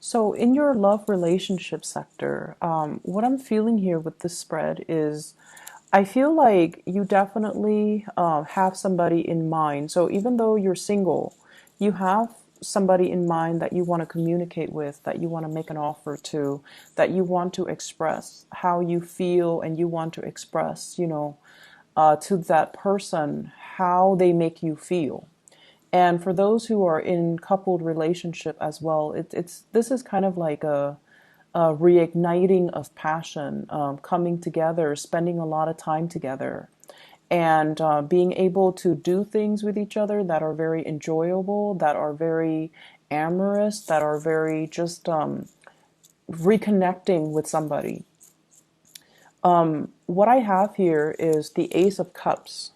So, in your love relationship sector, what I'm feeling here with this spread is I feel like you definitely have somebody in mind. So, even though you're single, you have somebody in mind that you want to communicate with, that you want to make an offer to, that you want to express how you feel, and you want to express, to that person how they make you feel. And for those who are in coupled relationship as well, it's this is kind of like a reigniting of passion, coming together, spending a lot of time together, and being able to do things with each other that are very enjoyable, that are very amorous, that are very just reconnecting with somebody. What I have here is the Ace of Cups.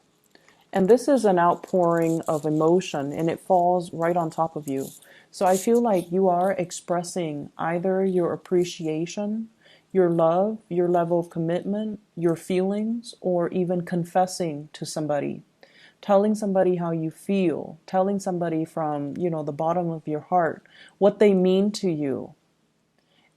And this is an outpouring of emotion and it falls right on top of you. So I feel like you are expressing either your appreciation, your love, your level of commitment, your feelings, or even confessing to somebody, telling somebody how you feel, telling somebody from, the bottom of your heart what they mean to you.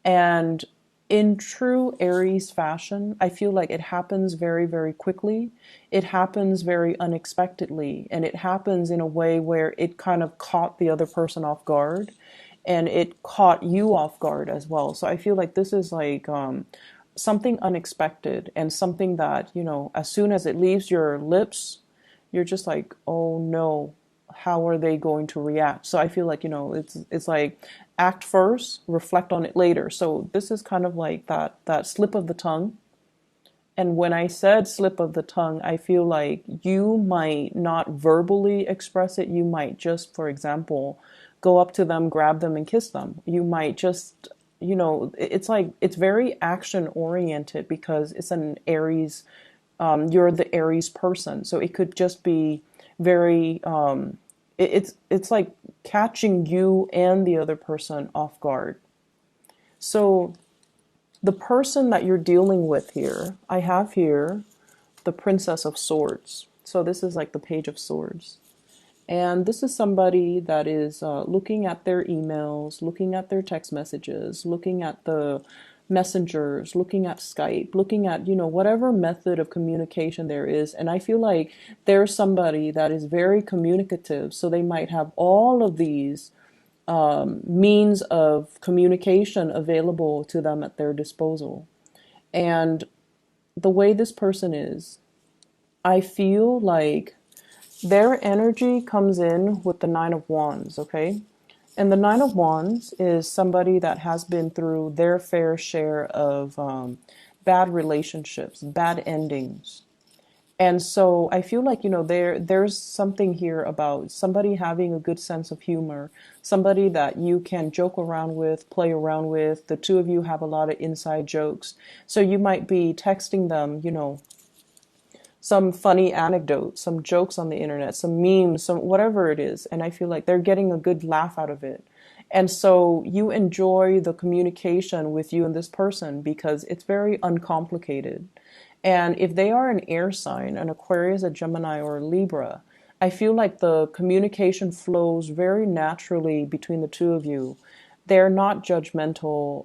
And in true Aries fashion, I feel like it happens very, very quickly. It happens very unexpectedly. And it happens in a way where it kind of caught the other person off guard. And it caught you off guard as well. So I feel like this is like something unexpected and something that, as soon as it leaves your lips, you're just like, oh no, how are they going to react? So I feel like, it's like act first, reflect on it later. So this is kind of like that slip of the tongue. And when I said slip of the tongue, I feel like you might not verbally express it. You might just, for example, go up to them, grab them, and kiss them. You might just, it's like it's very action oriented because it's an Aries. You're the Aries person, so it could just be very. It's like catching you and the other person off guard. So the person that you're dealing with here, I have here the Princess of Swords. So this is like the Page of Swords. And this is somebody that is looking at their emails, looking at their text messages, looking at the messengers, looking at Skype, looking at, whatever method of communication there is. And I feel like there's somebody that is very communicative. So they might have all of these means of communication available to them at their disposal. And the way this person is, I feel like their energy comes in with the Nine of Wands, okay? And the Nine of Wands is somebody that has been through their fair share of bad relationships, bad endings. And so I feel like, there's something here about somebody having a good sense of humor, somebody that you can joke around with, play around with. The two of you have a lot of inside jokes. So you might be texting them, some funny anecdotes, some jokes on the internet, some memes, some whatever it is. And I feel like they're getting a good laugh out of it. And so you enjoy the communication with you and this person because it's very uncomplicated. And if they are an air sign, an Aquarius, a Gemini, or a Libra, I feel like the communication flows very naturally between the two of you. They're not judgmental.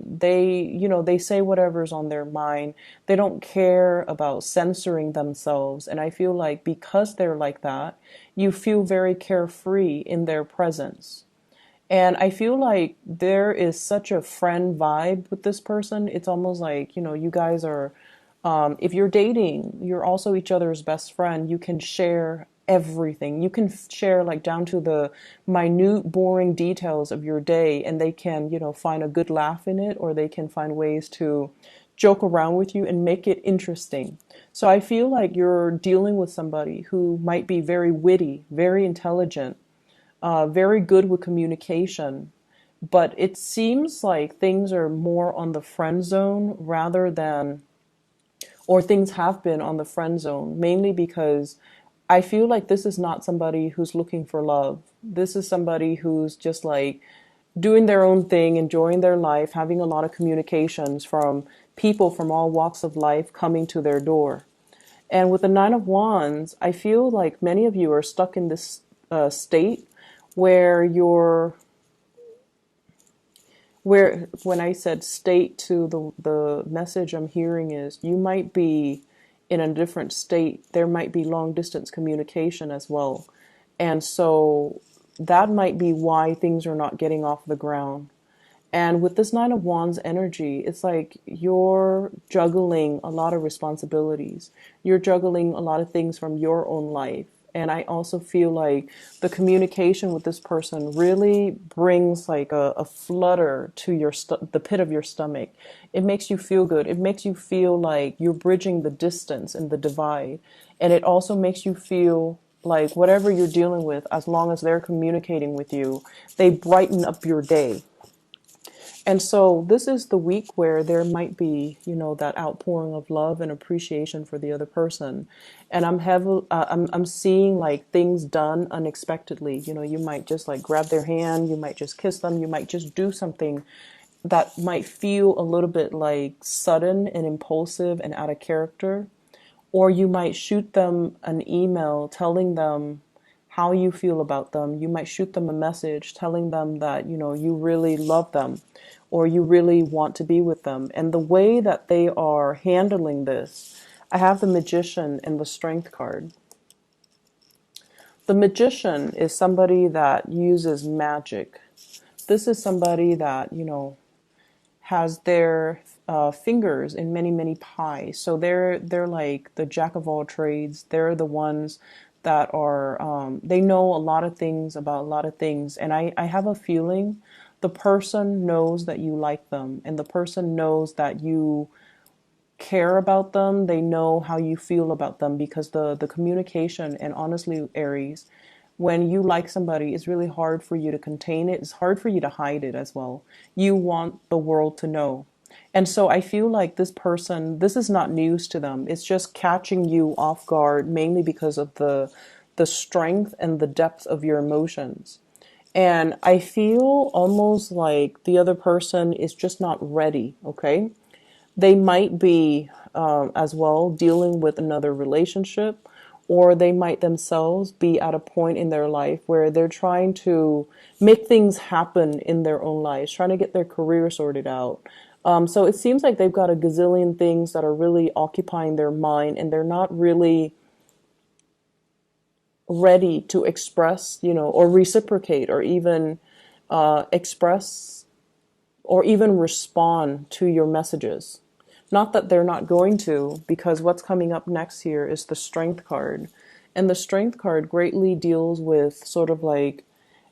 They say whatever's on their mind. They don't care about censoring themselves. And I feel like because they're like that, you feel very carefree in their presence. And I feel like there is such a friend vibe with this person. It's almost like, you guys are, if you're dating, you're also each other's best friend. You can share everything. You can share like down to the minute, boring details of your day, and they can, find a good laugh in it, or they can find ways to joke around with you and make it interesting. So I feel like you're dealing with somebody who might be very witty, very intelligent, very good with communication, but it seems like things are more on the friend zone rather than, or things have been on the friend zone, mainly because I feel like this is not somebody who's looking for love. This is somebody who's just like doing their own thing, enjoying their life, having a lot of communications from people from all walks of life coming to their door. And with the Nine of Wands, I feel like many of you are stuck in this state where Where when I said state to the message I'm hearing is you might be in a different state. There might be long distance communication as well. And so that might be why things are not getting off the ground. And with this Nine of Wands energy, it's like you're juggling a lot of responsibilities. You're juggling a lot of things from your own life. And I also feel like the communication with this person really brings like a flutter to the pit of your stomach. It makes you feel good. It makes you feel like you're bridging the distance and the divide. And it also makes you feel like whatever you're dealing with, as long as they're communicating with you, they brighten up your day. And so this is the week where there might be, that outpouring of love and appreciation for the other person. And I'm seeing like things done unexpectedly. You might just like grab their hand, you might just kiss them, you might just do something that might feel a little bit like sudden and impulsive and out of character. Or you might shoot them an email telling them how you feel about them. You might shoot them a message telling them that, you really love them or you really want to be with them. And the way that they are handling this, I have the Magician and the Strength card. The Magician is somebody that uses magic. This is somebody that, has their fingers in many, many pies. So they're like the jack of all trades. They're the ones that are they know a lot of things about a lot of things. And I have a feeling the person knows that you like them, and the person knows that you care about them. They know how you feel about them, because the communication, and honestly, Aries, when you like somebody, it's really hard for you to contain it. It's hard for you to hide it as well. You want the world to know. And so I feel like this person, this is not news to them. It's just catching you off guard, mainly because of the strength and the depth of your emotions. And I feel almost like the other person is just not ready, okay? They might be as well dealing with another relationship, or they might themselves be at a point in their life where they're trying to make things happen in their own lives, trying to get their career sorted out. So it seems like they've got a gazillion things that are really occupying their mind, and they're not really ready to express, or reciprocate, or even express, or even respond to your messages. Not that they're not going to, because what's coming up next here is the Strength card. And the Strength card greatly deals with sort of like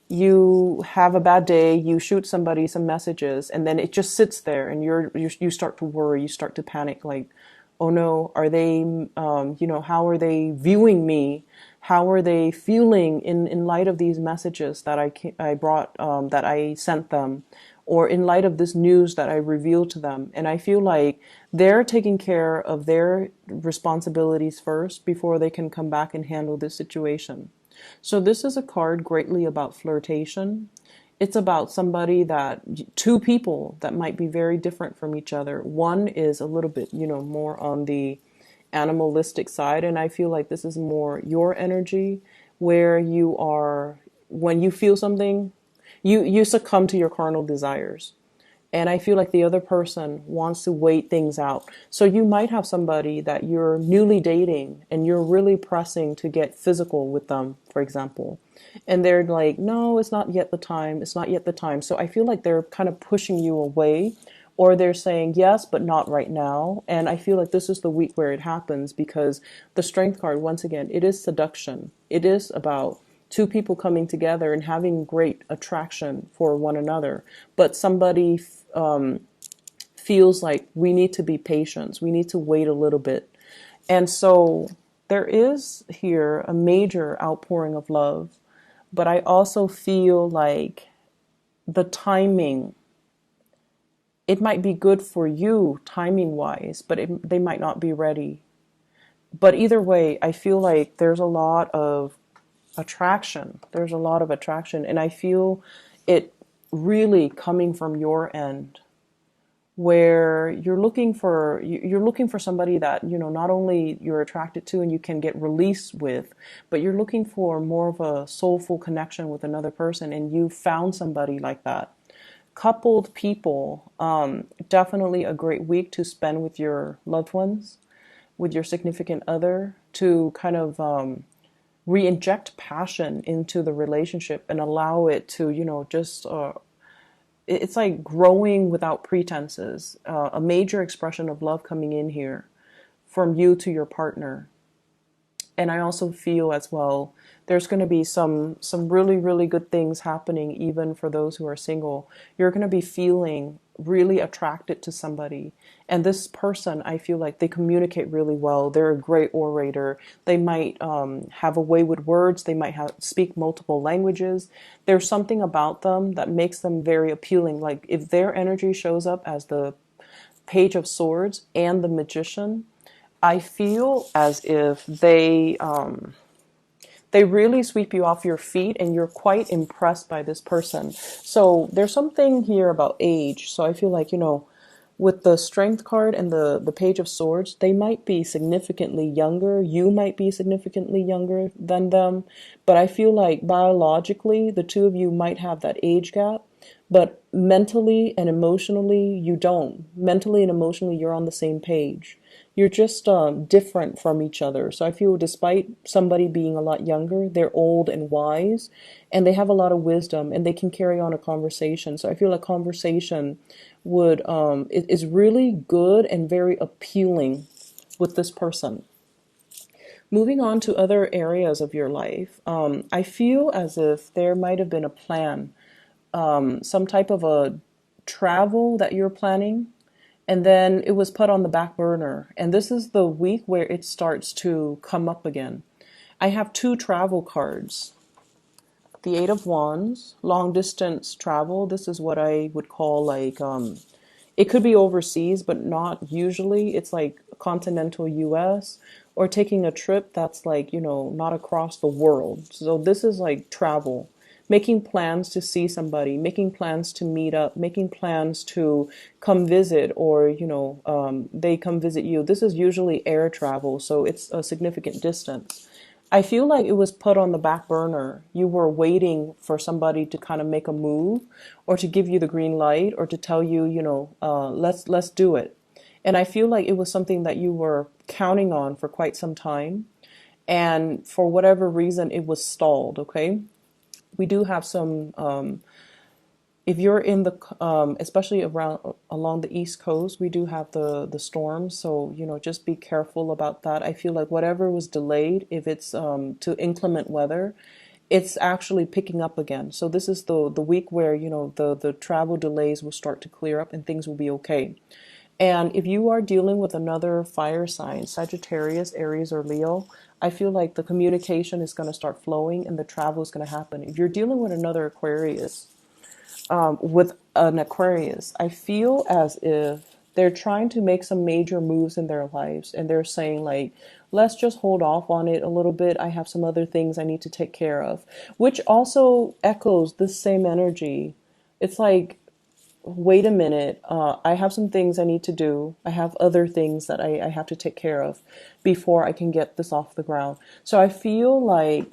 you have a bad day, you shoot somebody some messages, and then it just sits there, and you start to worry, you start to panic, like, oh no, are they, how are they viewing me? How are they feeling in light of these messages that I brought, that I sent them, or in light of this news that I revealed to them? And I feel like they're taking care of their responsibilities first before they can come back and handle this situation. So this is a card greatly about flirtation. It's about somebody that, two people that might be very different from each other. One is a little bit, more on the animalistic side, and I feel like this is more your energy, where you are, when you feel something, you succumb to your carnal desires. And I feel like the other person wants to wait things out. So you might have somebody that you're newly dating and you're really pressing to get physical with them, for example. And they're like, no, it's not yet the time. It's not yet the time. So I feel like they're kind of pushing you away, or they're saying yes, but not right now. And I feel like this is the week where it happens, because the Strength card, once again, it is seduction. It is about two people coming together and having great attraction for one another. But somebody feels like we need to be patient. We need to wait a little bit. And so there is here a major outpouring of love. But I also feel like the timing, it might be good for you timing wise, but they might not be ready. But either way, I feel like there's a lot of attraction. There's a lot of attraction. And I feel it really coming from your end, where you're looking for somebody that, not only you're attracted to and you can get released with, but you're looking for more of a soulful connection with another person, and you found somebody like that. coupled people, definitely a great week to spend with your loved ones, with your significant other, to kind of re-inject passion into the relationship and allow it to, just it's like growing without pretenses. A major expression of love coming in here from you to your partner. And I also feel as well there's going to be some really really good things happening even for those who are single. You're going to be feeling really attracted to somebody, and this person, I feel like they communicate really well. They're a great orator. They might have a way with words. They might speak multiple languages. There's something about them that makes them very appealing. Like if their energy shows up as the Page of Swords and the Magician, I feel as if they really sweep you off your feet and you're quite impressed by this person. So there's something here about age. So I feel like, with the Strength card and the Page of Swords, they might be significantly younger. You might be significantly younger than them. But I feel like biologically, the two of you might have that age gap. But mentally and emotionally, you don't. Mentally and emotionally, you're on the same page. You're just different from each other. So I feel despite somebody being a lot younger, they're old and wise, and they have a lot of wisdom, and they can carry on a conversation. So I feel like conversation would is really good and very appealing with this person. Moving on to other areas of your life, I feel as if there might have been a plan, some type of a travel that you're planning, and then it was put on the back burner. And this is the week where it starts to come up again. I have two travel cards. The Eight of Wands, long distance travel. This is what I would call like, it could be overseas, but not usually. It's like continental US, or taking a trip that's like, not across the world. So this is like travel, making plans to see somebody, making plans to meet up, making plans to come visit, or, they come visit you. This is usually air travel, so it's a significant distance. I feel like it was put on the back burner. You were waiting for somebody to kind of make a move, or to give you the green light, or to tell you, let's do it. And I feel like it was something that you were counting on for quite some time, and for whatever reason, it was stalled. Okay, we do have some. If you're in the, especially around along the East Coast, we do have the storms. So just be careful about that. I feel like whatever was delayed, if it's to inclement weather, it's actually picking up again. So this is the week where the travel delays will start to clear up and things will be okay. And if you are dealing with another fire sign, Sagittarius, Aries, or Leo, I feel like the communication is going to start flowing and the travel is going to happen. If you're dealing with another Aquarius, with an Aquarius, I feel as if they're trying to make some major moves in their lives, and they're saying like, let's just hold off on it a little bit. I have some other things I need to take care of, which also echoes this same energy. It's like, wait a minute, I have some things I need to do. I have other things that I have to take care of before I can get this off the ground. So I feel like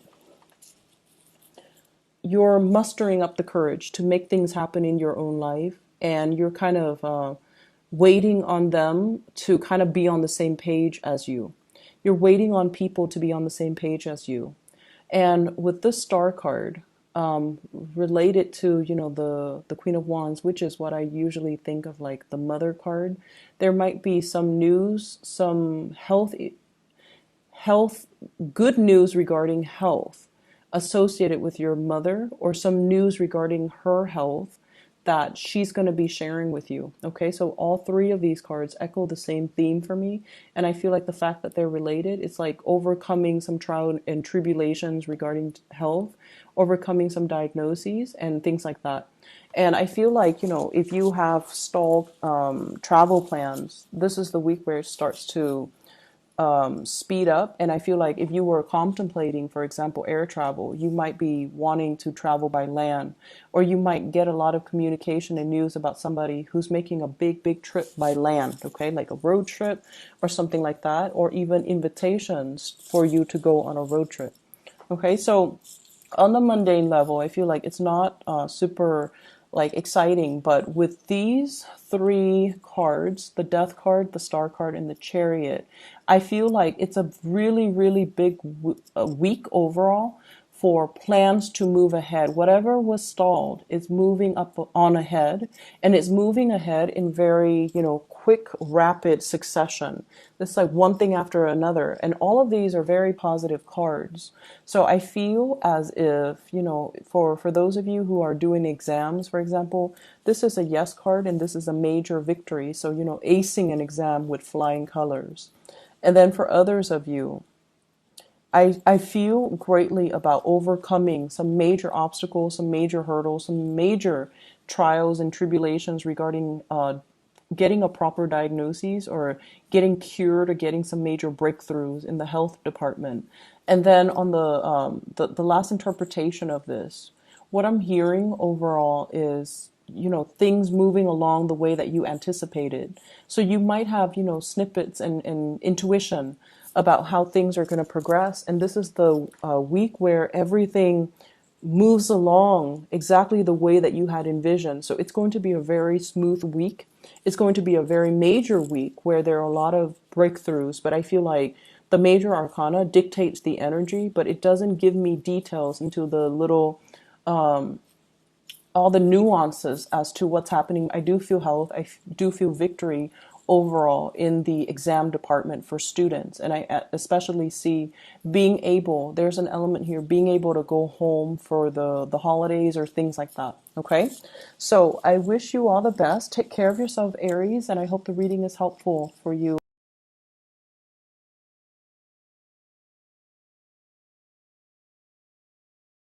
you're mustering up the courage to make things happen in your own life, and you're kind of waiting on them to kind of be on the same page as you. You're waiting on people to be on the same page as you. And with this Star card, related to the Queen of Wands, which is what I usually think of like the Mother card, there might be some news, some health, good news regarding health associated with your mother, or some news regarding her health that she's going to be sharing with you. Okay, so all three of these cards echo the same theme for me, and I feel like the fact that they're related, it's like overcoming some trial and tribulations regarding health, overcoming some diagnoses and things like that. And I feel like, if you have stalled travel plans, this is the week where it starts to speed up. And I feel like if you were contemplating, for example, air travel, you might be wanting to travel by land, or you might get a lot of communication and news about somebody who's making a big trip by land, okay, like a road trip or something like that, or even invitations for you to go on a road trip. Okay, so on the mundane level, I feel like it's not super like exciting. But with these three cards, the Death card, the Star card, and the Chariot, I feel like it's a really, really big week overall for plans to move ahead. Whatever was stalled is moving up on ahead, and it's moving ahead in very, quick, rapid succession. It's like one thing after another, and all of these are very positive cards. So I feel as if, for those of you who are doing exams, for example, this is a yes card and this is a major victory. So, acing an exam with flying colors. And then for others of you, I feel greatly about overcoming some major obstacles, some major hurdles, some major trials and tribulations regarding getting a proper diagnosis or getting cured or getting some major breakthroughs in the health department. And then on the last interpretation of this, what I'm hearing overall is, things moving along the way that you anticipated. So you might have, snippets and intuition about how things are going to progress. And this is the week where everything moves along exactly the way that you had envisioned. So it's going to be a very smooth week. It's going to be a very major week where there are a lot of breakthroughs, but I feel like the major arcana dictates the energy, but it doesn't give me details into the little all the nuances as to what's happening. I do feel health. Do feel victory overall in the exam department for students. And I especially see being able, there's an element here, being able to go home for the holidays or things like that. Okay. So I wish you all the best. Take care of yourself, Aries. And I hope the reading is helpful for you.